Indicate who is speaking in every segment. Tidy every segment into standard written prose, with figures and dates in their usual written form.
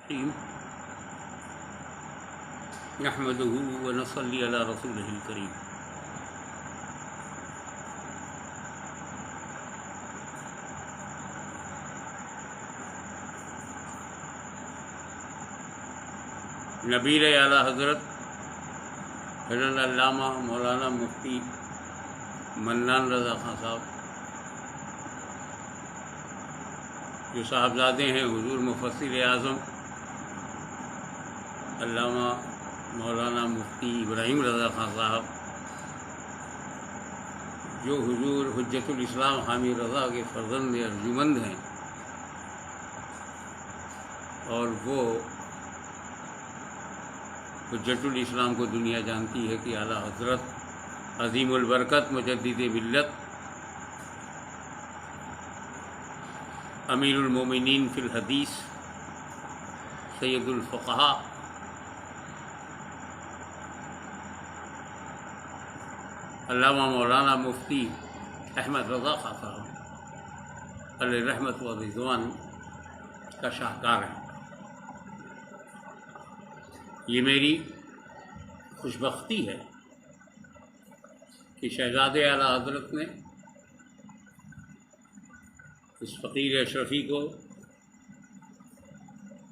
Speaker 1: الرحیم نحمدہ ونصلی علی رسولہ الکریم۔ نبیل اعلیٰ حضرت علامہ مولانا مفتی منان رضا خان صاحب، جو صاحبزادے ہیں حضور مفسر اعظم علامہ مولانا مفتی ابراہیم رضا خان صاحب، جو حضور حجت الاسلام حامی رضا کے فرزند ارجمند ہیں، اور وہ حجت الاسلام کو دنیا جانتی ہے کہ اعلیٰ حضرت عظیم البرکت مجدد ملت امیر المومنین فی الحدیث سید الفقہاء علامہ مولانا مفتی احمد رضا خان صاحب علیہ رحمت و رضوان کا شاہکار ہے۔ یہ میری خوش بختی ہے کہ شہزادے اعلیٰ حضرت نے اس فقیر اشرفی کو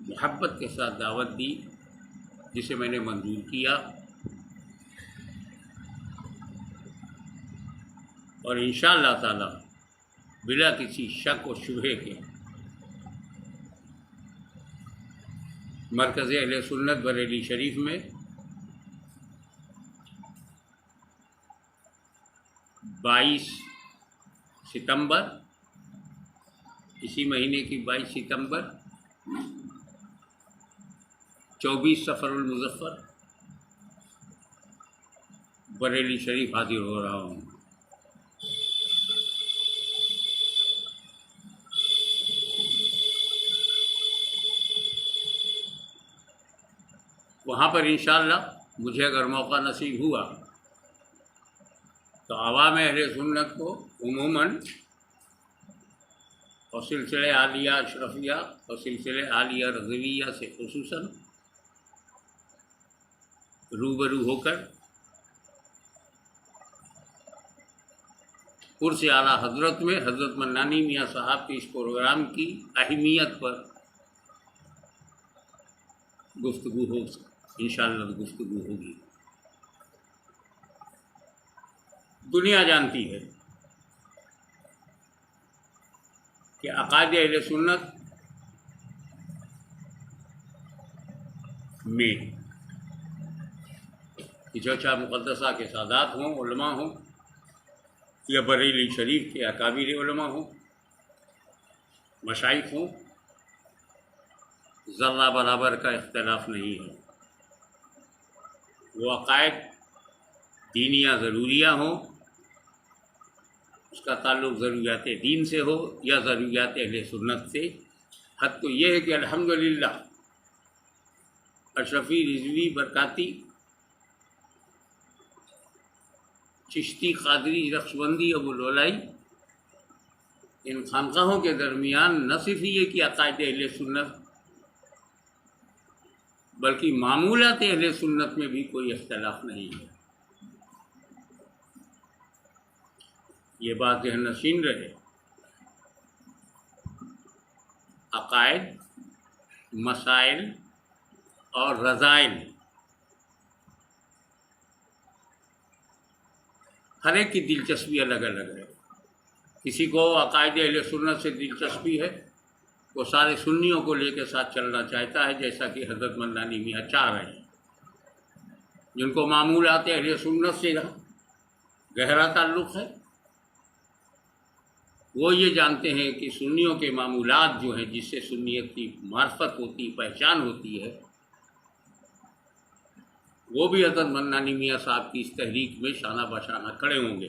Speaker 1: محبت کے ساتھ دعوت دی، جسے میں نے منظور کیا، اور انشاءاللہ تعالی بلا کسی شک و شبہے کے مرکز اہل سنت بریلی شریف میں 22 ستمبر، اسی مہینے کی 22 ستمبر 24 صفر المظفر بریلی شریف حاضر ہو رہا ہوں۔ وہاں پر انشاءاللہ مجھے اگر موقع نصیب ہوا تو عوام اہل سنت کو عموماً اور سلسلہ عالیہ اشرفیہ اور سلسلہ عالیہ رضویہ سے خصوصاً روبرو ہو کر عرس اعلیٰ حضرت میں حضرت منانی میاں صاحب کے اس پروگرام کی اہمیت پر گفتگو ہو، انشاءاللہ گفتگو ہوگی۔ دنیا جانتی ہے کہ عقائد اہل سنت میں چرچا مقدسہ کے سادات ہوں، علماء ہوں، یا بریلی شریف کے اکابر علماء ہوں، مشائخ ہوں، ذرہ برابر کا اختلاف نہیں ہے۔ وہ عقائد دینیہ ضروریہ ہوں، اس کا تعلق ضروریات دین سے ہو یا ضروریات اہل سنت سے، حد تو یہ ہے کہ الحمدللہ اشرفی رضوی برکاتی چشتی قادری رخشبندی ابوالولائی ان خانقاہوں کے درمیان نہ صرف یہ کہ عقائد اہل سنت بلکہ معمولات اہل سنت میں بھی کوئی اختلاف نہیں ہے۔ یہ بات ذہن نشین رہے۔ عقائد، مسائل اور رذائل ہر ایک کی دلچسپی الگ الگ ہے۔ کسی کو عقائد اہل سنت سے دلچسپی ہے، وہ سارے سنیوں کو لے کے ساتھ چلنا چاہتا ہے، جیسا کہ حضرت منانی میاں چاہ رہے ہیں۔ جن کو معمولات اہل سنت سے گہرا تعلق ہے، وہ یہ جانتے ہیں کہ سنیوں کے معمولات جو ہیں، جس سے سنیت کی معرفت ہوتی، پہچان ہوتی ہے، وہ بھی حضرت منانی میاں صاحب کی اس تحریک میں شانہ بشانہ کھڑے ہوں گے۔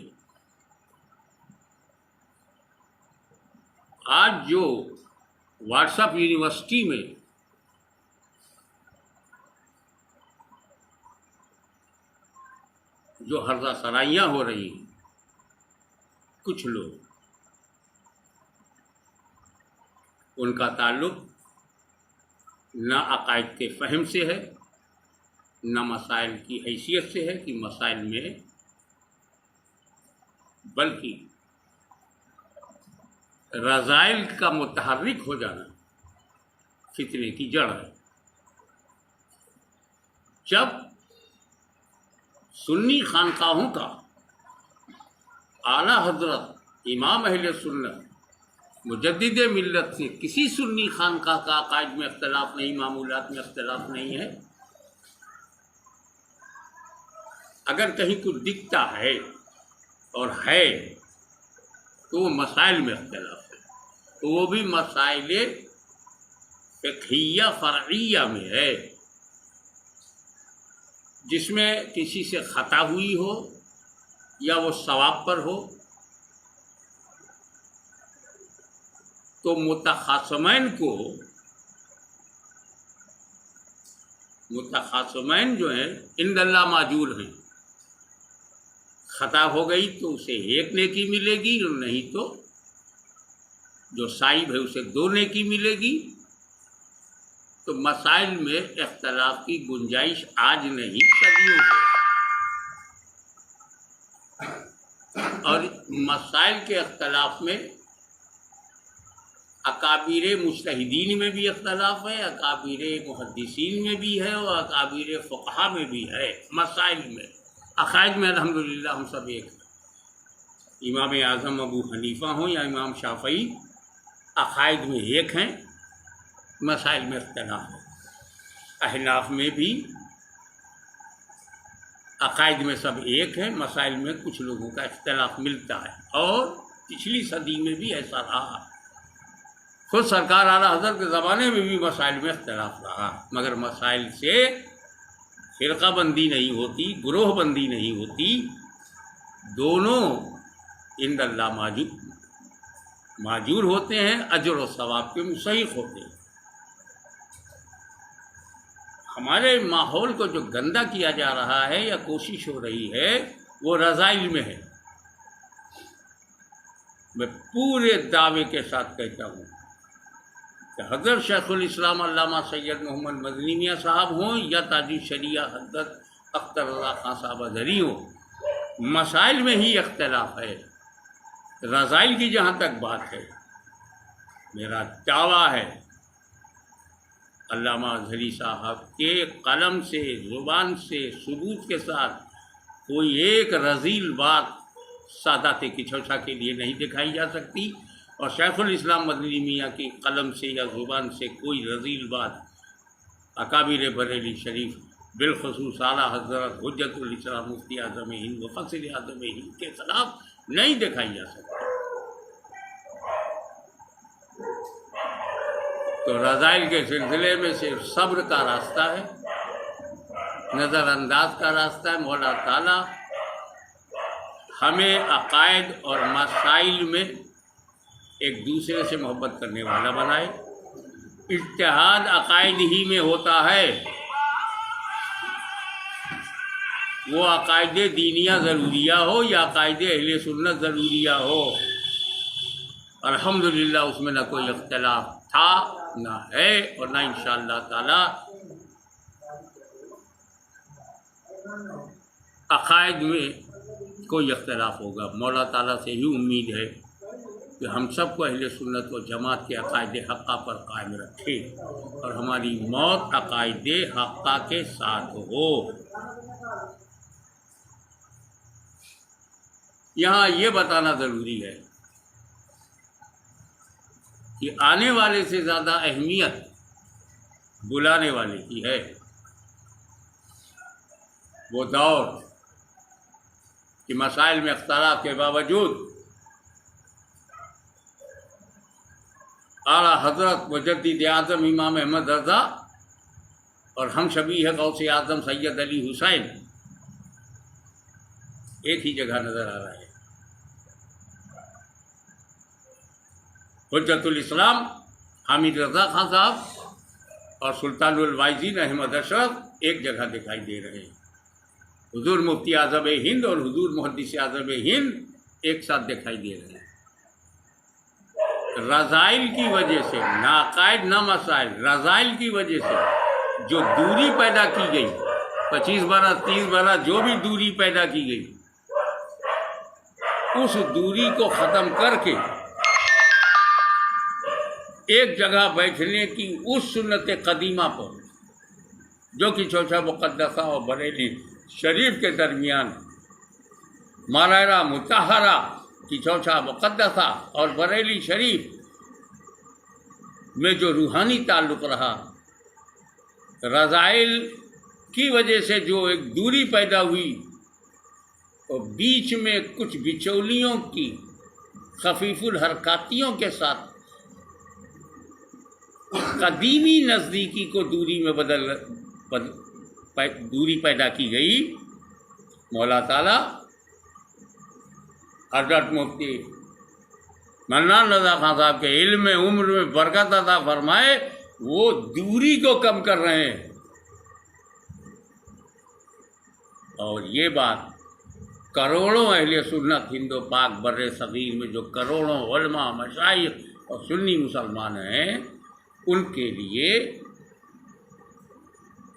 Speaker 1: آج جو واٹس ایپ یونیورسٹی میں جو ہرزہ سرائیاں ہو رہی ہیں، کچھ لوگ ان کا تعلق نہ عقائد کے فہم سے ہے، نہ مسائل کی حیثیت سے ہے کہ مسائل میں، بلکہ رذائل کا متحرک ہو جانا فتنے کی جڑ ہے۔ جب سنی خانقاہوں کا اعلیٰ حضرت امام اہل سنت مجدد ملت سے کسی سنی خانقاہ کا عقائد میں اختلاف نہیں، معمولات میں اختلاف نہیں ہے، اگر کہیں کچھ دکھتا ہے اور ہے تو وہ مسائل میں اختلاف ہے، تو وہ بھی مسائل فقہیہ فرعیہ میں ہے، جس میں کسی سے خطا ہوئی ہو یا وہ صواب پر ہو، تو متخاصمین جو ہیں عند اللہ معجور ہیں، خطا ہو گئی تو اسے ایک نیکی ملے گی، اور نہیں تو جو صائب ہے اسے 2 نیکی ملے گی۔ تو مسائل میں اختلاف کی گنجائش آج نہیں، صدیوں سے، اور مسائل کے اختلاف میں اکابر مجتہدین میں بھی اختلاف ہے، اکابر محدثین میں بھی ہے، اور اکابر فقہا میں بھی ہے۔ مسائل میں، عقائد میں الحمدللہ ہم سب ایک ہیں، امام اعظم ابو حنیفہ ہوں یا امام شافعی، عقائد میں ایک ہیں، مسائل میں اختلاف ہے۔ احناف میں بھی عقائد میں سب ایک ہیں، مسائل میں کچھ لوگوں کا اختلاف ملتا ہے، اور پچھلی صدی میں بھی ایسا رہا، خود سرکار اعلیٰ حضرت کے زمانے میں بھی مسائل میں اختلاف رہا، مگر مسائل سے فرقہ بندی نہیں ہوتی، گروہ بندی نہیں ہوتی، دونوں عند اللہ ماجور ہوتے ہیں، اجر و ثواب کے مستحق ہوتے ہیں۔ ہمارے ماحول کو جو گندا کیا جا رہا ہے یا کوشش ہو رہی ہے وہ رذائل میں ہے۔ میں پورے دعوے کے ساتھ کہتا ہوں کہ حضرت شیخ الاسلام علامہ سید محمد مدنی میاں صاحب ہوں یا تاج الشریعہ حضرت اختر رضا خان صاحب ازہری ہوں، مسائل میں ہی اختلاف ہے۔ رذائل کی جہاں تک بات ہے، میرا دعویٰ ہے علامہ اظہری صاحب کے قلم سے، زبان سے، ثبوت کے ساتھ کوئی ایک رذیل بات سادات کچھوچا کے لیے نہیں دکھائی جا سکتی، اور شیخ الاسلام مدنی میاں کی قلم سے یا زبان سے کوئی رذیل بات اکابر بریلی شریف، بالخصوص اعلیٰ حضرت حجت الاسلام مفتی اعظم ہند و فصل اعظم ہند کے خلاف نہیں دکھائی جا سکتی۔ تو رذائل کے سلسلے میں صرف صبر کا راستہ ہے، نظر انداز کا راستہ ہے۔ مولا تعالیٰ ہمیں عقائد اور مسائل میں ایک دوسرے سے محبت کرنے والا بنائے۔ اجتہاد عقائد ہی میں ہوتا ہے، وہ عقائد دینیہ ضروریہ ہو یا عقائد اہل سنت ضروریہ ہو، الحمدللہ اس میں نہ کوئی اختلاف تھا، نہ ہے، اور نہ انشاءاللہ تعالی عقائد میں کوئی اختلاف ہوگا۔ مولا تعالیٰ سے ہی امید ہے کہ ہم سب کو اہل سنت و جماعت کے عقائد حقہ پر قائم رکھے، اور ہماری موت عقائد حقہ کے ساتھ ہو۔ یہاں یہ بتانا ضروری ہے کہ آنے والے سے زیادہ اہمیت بلانے والے کی ہے۔ وہ دور کہ مسائل میں اختلاف کے باوجود اعلیٰ حضرت مجدد اعظم امام احمد رضا اور ہم شبیہ غوث اعظم سید علی حسین ایک ہی جگہ نظر آ رہا ہے۔ حجت الاسلام حامد رضا خان صاحب اور سلطان الوائزین احمد اشرف ایک جگہ دکھائی دے رہے ہیں۔ حضور مفتی اعظم ہند اور حضور محدث اعظم ہند ایک ساتھ دکھائی دے رہے ہیں۔ رذائل کی وجہ سے، نہ عقائد نہ مسائل، رذائل کی وجہ سے جو دوری پیدا کی گئی، 25 برس 30 برس جو بھی دوری پیدا کی گئی، اس دوری کو ختم کر کے ایک جگہ بیٹھنے کی اس سنت قدیمہ پر جو کہ چوچھا مقدسہ اور بریلی شریف کے درمیان، مالارا مطہرہ کی چوچھا مقدسہ اور بریلی شریف میں جو روحانی تعلق رہا، رذائل کی وجہ سے جو ایک دوری پیدا ہوئی اور بیچ میں کچھ بچولیوں کی خفیف الحرکاتیوں کے ساتھ قدیمی نزدیکی کو دوری میں دوری پیدا کی گئی، مولا تعالیٰ حضرت مفتی منان رضا خان صاحب کے علم میں عمر میں برکت عطا فرمائے، وہ دوری کو کم کر رہے ہیں۔ اور یہ بات کروڑوں اہل سنت ہند و پاک بر صغیر میں جو کروڑوں علماء مشائخ اور سنی مسلمان ہیں، ان کے لیے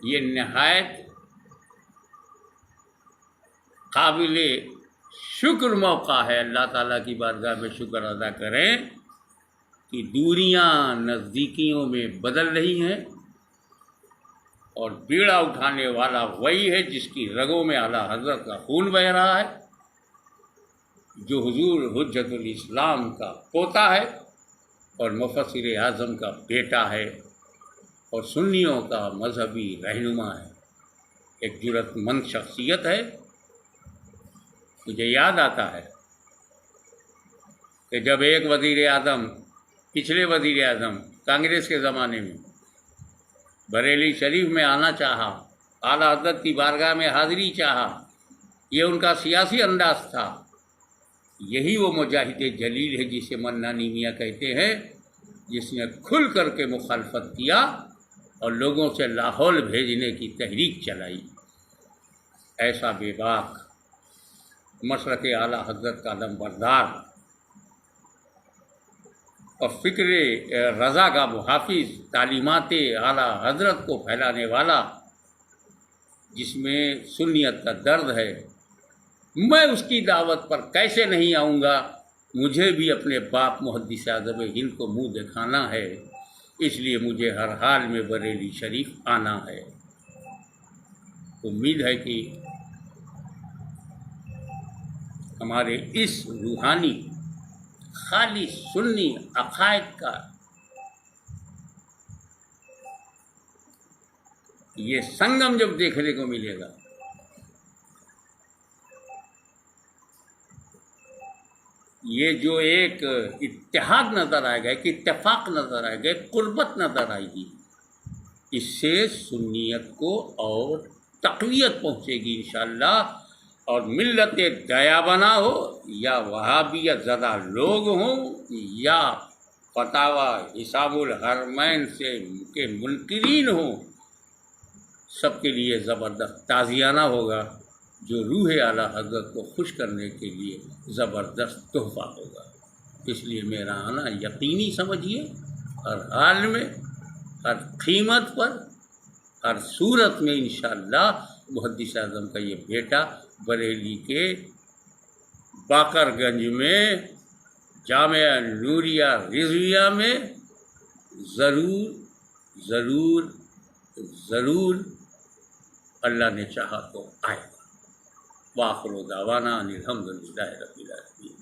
Speaker 1: یہ نہایت قابل شکر موقع ہے۔ اللہ تعالیٰ کی بارگاہ میں شکر ادا کریں کہ دوریاں نزدیکیوں میں بدل رہی ہیں، اور بیڑا اٹھانے والا وہی ہے جس کی رگوں میں اعلیٰ حضرت کا خون بہہ رہا ہے، جو حضور حجت الاسلام کا پوتا ہے اور مفسر اعظم کا بیٹا ہے اور سنیوں کا مذہبی رہنما ہے، ایک جرأت مند شخصیت ہے۔ مجھے یاد آتا ہے کہ جب ایک وزیر اعظم، پچھلے وزیر اعظم کانگریس کے زمانے میں بریلی شریف میں آنا چاہا، اعلیٰ حضرت کی بارگاہ میں حاضری چاہا، یہ ان کا سیاسی انداز تھا۔ یہی وہ مجاہد جلیل ہے جسے منانی میاں کہتے ہیں، جس نے کھل کر کے مخالفت کیا اور لوگوں سے لاہور بھیجنے کی تحریک چلائی۔ ایسا بے باک مشرق اعلیٰ حضرت کا علمبردار اور فکر رضا کا محافظ، تعلیمات اعلیٰ حضرت کو پھیلانے والا، جس میں سنیت کا درد ہے، میں اس کی دعوت پر کیسے نہیں آؤں گا؟ مجھے بھی اپنے باپ محدث اعظم ہند کو منہ دکھانا ہے، اس لیے مجھے ہر حال میں بریلی شریف آنا ہے۔ امید ہے کہ ہمارے اس روحانی خالص سنی عقائد کا یہ سنگم جب دیکھنے کو ملے گا، یہ جو ایک اتحاد نظر آئے گا، ایک اتفاق نظر آئے گا، ایک قربت نظر آئے گی، اس سے سنیت کو اور تقویت پہنچے گی انشاءاللہ۔ اور ملت دیابنا ہو یا وہابیت زدہ لوگ ہوں یا فتاوی حساب الحرمین سے کے منکرین ہوں، سب کے لیے زبردست تازیانہ ہوگا، جو روح اعلیٰ حضرت کو خوش کرنے کے لیے زبردست تحفہ ہوگا۔ اس لیے میرا آنا یقینی سمجھیے، ہر حال میں، ہر قیمت پر، ہر صورت میں انشاءاللہ محدث اعظم کا یہ بیٹا بریلی کے باقر گنج میں جامعہ نوریہ رضویہ میں ضرور ضرور ضرور اللہ نے چاہا تو آئے گا۔ وآخر دعوانا ان الحمد للہ رب العالمین۔